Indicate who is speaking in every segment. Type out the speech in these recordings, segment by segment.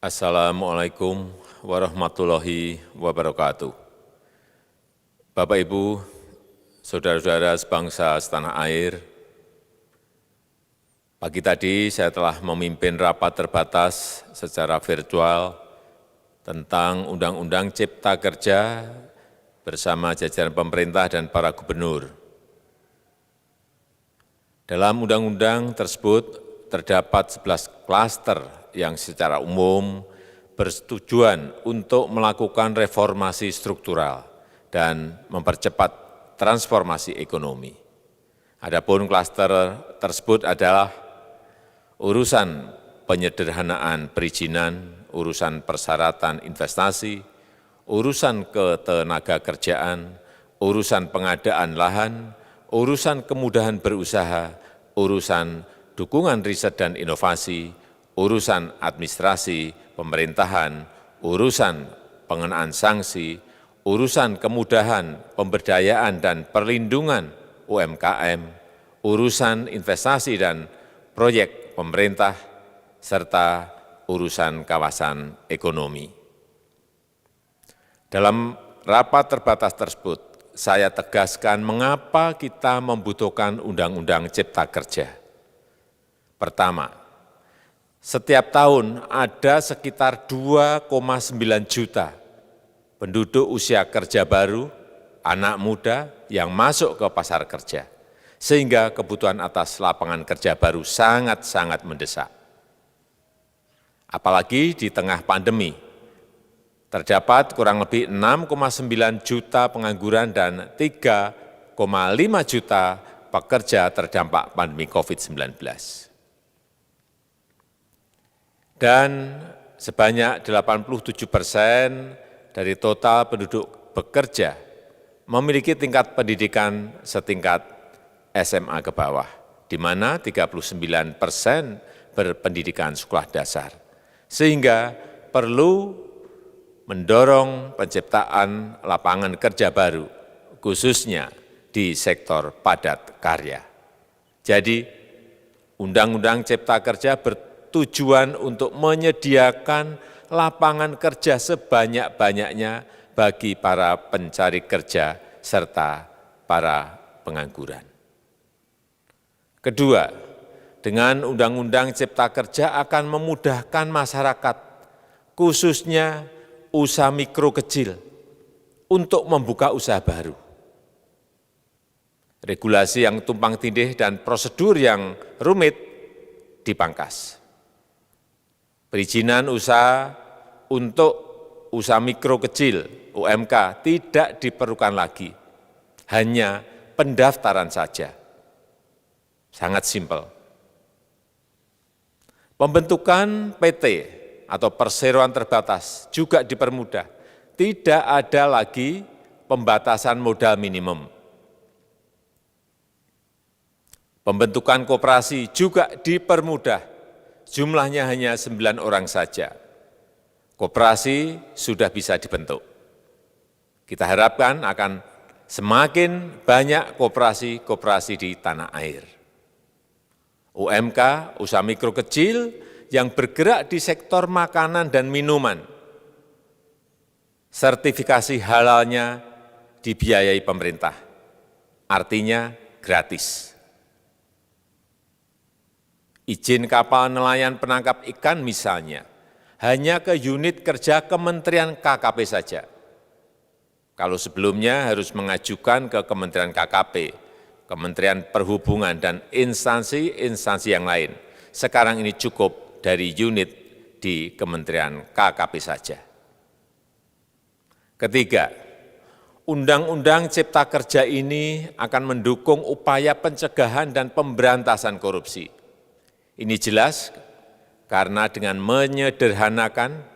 Speaker 1: Assalamualaikum warahmatullahi wabarakatuh. Bapak, Ibu, saudara-saudara sebangsa setanah air, pagi tadi saya telah memimpin rapat terbatas secara virtual tentang Undang-Undang Cipta Kerja bersama jajaran pemerintah dan para gubernur. Dalam undang-undang tersebut terdapat 11 klaster yang secara umum bertujuan untuk melakukan reformasi struktural dan mempercepat transformasi ekonomi. Adapun klaster tersebut adalah urusan penyederhanaan perizinan, urusan persyaratan investasi, urusan ketenagakerjaan, urusan pengadaan lahan, urusan kemudahan berusaha, urusan dukungan riset dan inovasi, urusan administrasi pemerintahan, urusan pengenaan sanksi, urusan kemudahan pemberdayaan dan perlindungan UMKM, urusan investasi dan proyek pemerintah, serta urusan kawasan ekonomi. Dalam rapat terbatas tersebut, saya tegaskan mengapa kita membutuhkan Undang-Undang Cipta Kerja. Pertama, setiap tahun ada sekitar 2,9 juta penduduk usia kerja baru, anak muda yang masuk ke pasar kerja, sehingga kebutuhan atas lapangan kerja baru sangat-sangat mendesak. Apalagi di tengah pandemi, terdapat kurang lebih 6,9 juta pengangguran dan 3,5 juta pekerja terdampak pandemi COVID-19. Dan sebanyak 87% dari total penduduk bekerja memiliki tingkat pendidikan setingkat SMA ke bawah, di mana 39% berpendidikan sekolah dasar, sehingga perlu mendorong penciptaan lapangan kerja baru, khususnya di sektor padat karya. Jadi, Undang-Undang Cipta Kerja bertujuan untuk menyediakan lapangan kerja sebanyak-banyaknya bagi para pencari kerja serta para pengangguran. Kedua, dengan Undang-Undang Cipta Kerja akan memudahkan masyarakat, khususnya usaha mikro kecil, untuk membuka usaha baru. Regulasi yang tumpang tindih dan prosedur yang rumit dipangkas. Perizinan usaha untuk usaha mikro kecil, UMK, tidak diperlukan lagi, hanya pendaftaran saja. Sangat simpel. Pembentukan PT atau perseroan terbatas juga dipermudah. Tidak ada lagi pembatasan modal minimum. Pembentukan koperasi juga dipermudah. Jumlahnya hanya 9 orang saja. Koperasi sudah bisa dibentuk. Kita harapkan akan semakin banyak koperasi-koperasi di tanah air. UMK, usaha mikro kecil, yang bergerak di sektor makanan dan minuman, sertifikasi halalnya dibiayai pemerintah, artinya gratis. Izin kapal nelayan penangkap ikan misalnya, hanya ke unit kerja Kementerian KKP saja. Kalau sebelumnya harus mengajukan ke Kementerian KKP, Kementerian Perhubungan, dan instansi-instansi yang lain, sekarang ini cukup dari unit di Kementerian KKP saja. Ketiga, Undang-Undang Cipta Kerja ini akan mendukung upaya pencegahan dan pemberantasan korupsi. Ini jelas karena dengan menyederhanakan,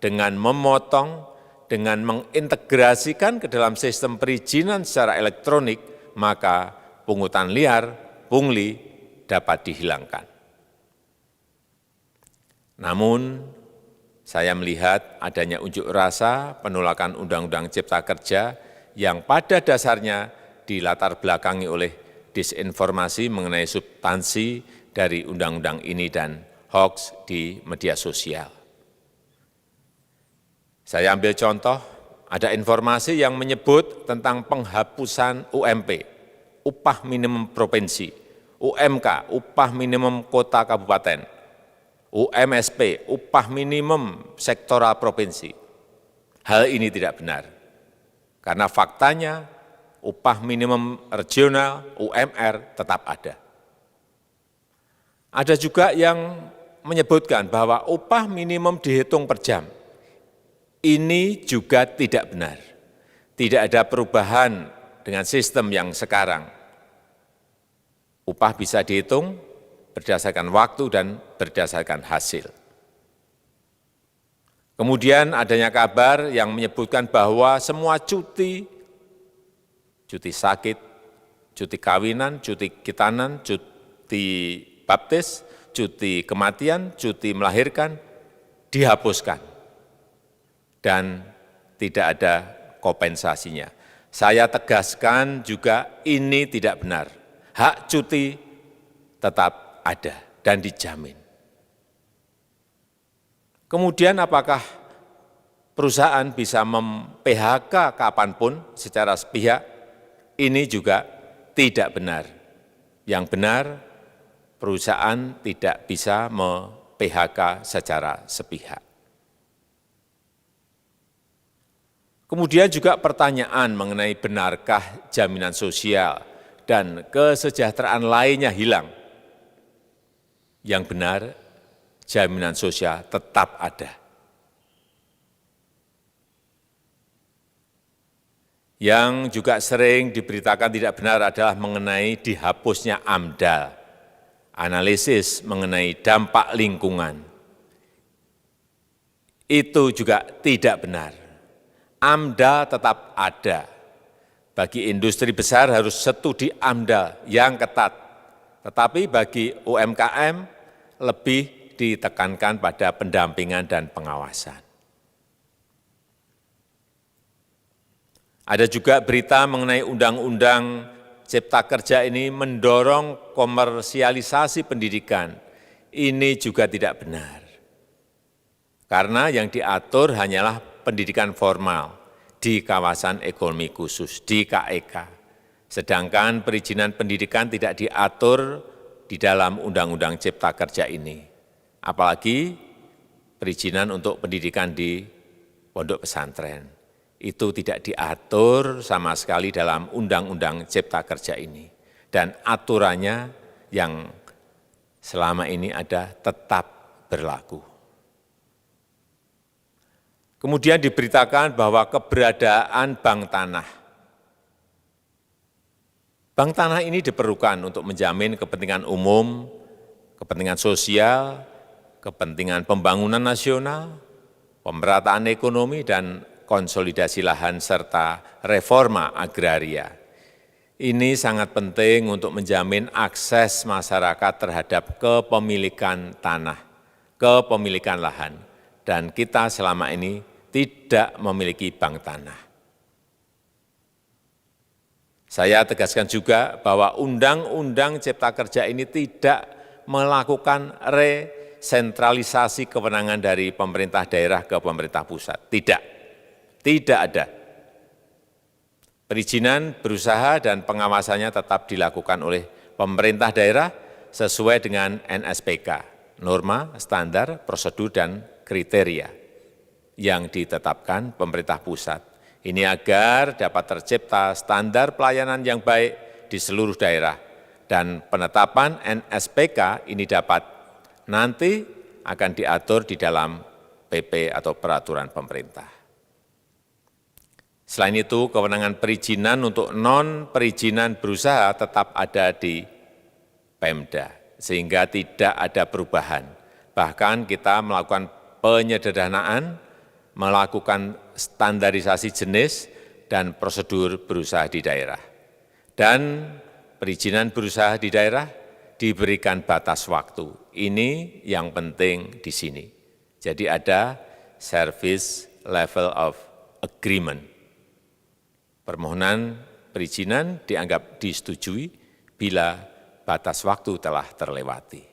Speaker 1: dengan memotong, dengan mengintegrasikan ke dalam sistem perizinan secara elektronik, maka pungutan liar, pungli dapat dihilangkan. Namun, saya melihat adanya unjuk rasa penolakan Undang-Undang Cipta Kerja yang pada dasarnya dilatar belakangi oleh disinformasi mengenai substansi dari undang-undang ini dan hoax di media sosial. Saya ambil contoh, ada informasi yang menyebut tentang penghapusan UMP, upah minimum provinsi, UMK, upah minimum kota kabupaten, UMSP, upah minimum sektoral provinsi. Hal ini tidak benar, karena faktanya upah minimum regional, UMR, tetap ada. Ada juga yang menyebutkan bahwa upah minimum dihitung per jam. Ini juga tidak benar. Tidak ada perubahan dengan sistem yang sekarang. Upah bisa dihitung berdasarkan waktu dan berdasarkan hasil. Kemudian adanya kabar yang menyebutkan bahwa semua cuti sakit, cuti kawinan, cuti khitanan, cuti baptis, cuti kematian, cuti melahirkan, dihapuskan. Dan tidak ada kompensasinya. Saya tegaskan juga ini tidak benar. Hak cuti tetap ada dan dijamin. Kemudian apakah perusahaan bisa mem-PHK kapanpun secara sepihak? Ini juga tidak benar. Yang benar, perusahaan tidak bisa mem-PHK secara sepihak. Kemudian juga pertanyaan mengenai benarkah jaminan sosial dan kesejahteraan lainnya hilang. Yang benar, jaminan sosial tetap ada. Yang juga sering diberitakan tidak benar adalah mengenai dihapusnya AMDAL, analisis mengenai dampak lingkungan. Itu juga tidak benar. AMDAL tetap ada. Bagi industri besar harus studi AMDAL yang ketat. Tetapi bagi UMKM lebih ditekankan pada pendampingan dan pengawasan. Ada juga berita mengenai Undang-Undang Cipta Kerja ini mendorong komersialisasi pendidikan. Ini juga tidak benar. Karena yang diatur hanyalah pendidikan formal di kawasan ekonomi khusus, di KEK. Sedangkan perizinan pendidikan tidak diatur di dalam Undang-Undang Cipta Kerja ini. Apalagi perizinan untuk pendidikan di pondok pesantren. Itu tidak diatur sama sekali dalam Undang-Undang Cipta Kerja ini. Dan aturannya yang selama ini ada tetap berlaku. Kemudian diberitakan bahwa keberadaan bank tanah. Bank tanah ini diperlukan untuk menjamin kepentingan umum, kepentingan sosial, kepentingan pembangunan nasional, pemerataan ekonomi, dan konsolidasi lahan serta reforma agraria. Ini sangat penting untuk menjamin akses masyarakat terhadap kepemilikan tanah, kepemilikan lahan. Dan kita selama ini tidak memiliki bank tanah. Saya tegaskan juga bahwa Undang-Undang Cipta Kerja ini tidak melakukan resentralisasi kewenangan dari pemerintah daerah ke pemerintah pusat. Tidak ada. Perizinan berusaha dan pengawasannya tetap dilakukan oleh pemerintah daerah sesuai dengan NSPK, norma, standar, prosedur, dan kriteria yang ditetapkan pemerintah pusat. Ini agar dapat tercipta standar pelayanan yang baik di seluruh daerah. Dan penetapan NSPK ini nanti akan diatur di dalam PP atau peraturan pemerintah. Selain itu, kewenangan perizinan untuk non-perizinan berusaha tetap ada di Pemda, sehingga tidak ada perubahan. Bahkan kita melakukan penyederhanaan, melakukan standarisasi jenis dan prosedur berusaha di daerah. Dan perizinan berusaha di daerah diberikan batas waktu. Ini yang penting di sini. Jadi ada service level of agreement. Permohonan perizinan dianggap disetujui bila batas waktu telah terlewati.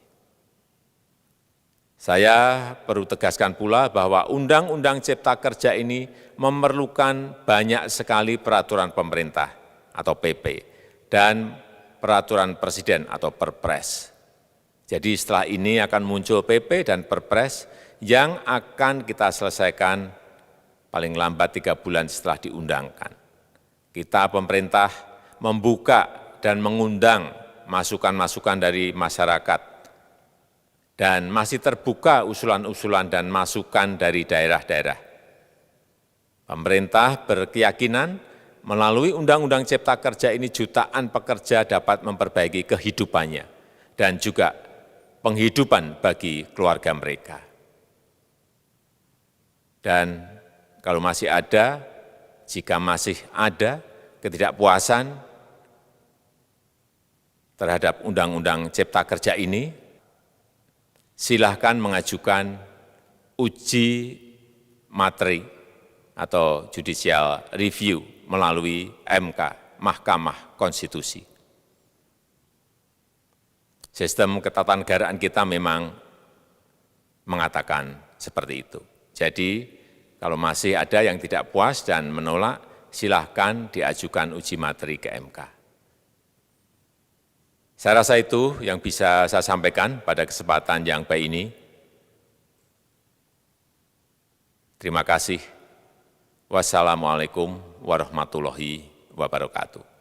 Speaker 1: Saya perlu tegaskan pula bahwa Undang-Undang Cipta Kerja ini memerlukan banyak sekali peraturan pemerintah atau PP dan peraturan presiden atau Perpres. Jadi setelah ini akan muncul PP dan Perpres yang akan kita selesaikan paling lambat 3 bulan setelah diundangkan. Kita pemerintah membuka dan mengundang masukan-masukan dari masyarakat dan masih terbuka usulan-usulan dan masukan dari daerah-daerah. Pemerintah berkeyakinan melalui Undang-Undang Cipta Kerja ini jutaan pekerja dapat memperbaiki kehidupannya dan juga penghidupan bagi keluarga mereka. Dan kalau masih ada, jika masih ada ketidakpuasan terhadap Undang-Undang Cipta Kerja ini, silahkan mengajukan uji materi atau judicial review melalui MK, Mahkamah Konstitusi. Sistem ketatanegaraan kita memang mengatakan seperti itu. Jadi, kalau masih ada yang tidak puas dan menolak, silahkan diajukan uji materi ke MK. Saya rasa itu yang bisa saya sampaikan pada kesempatan yang baik ini. Terima kasih. Wassalamualaikum warahmatullahi wabarakatuh.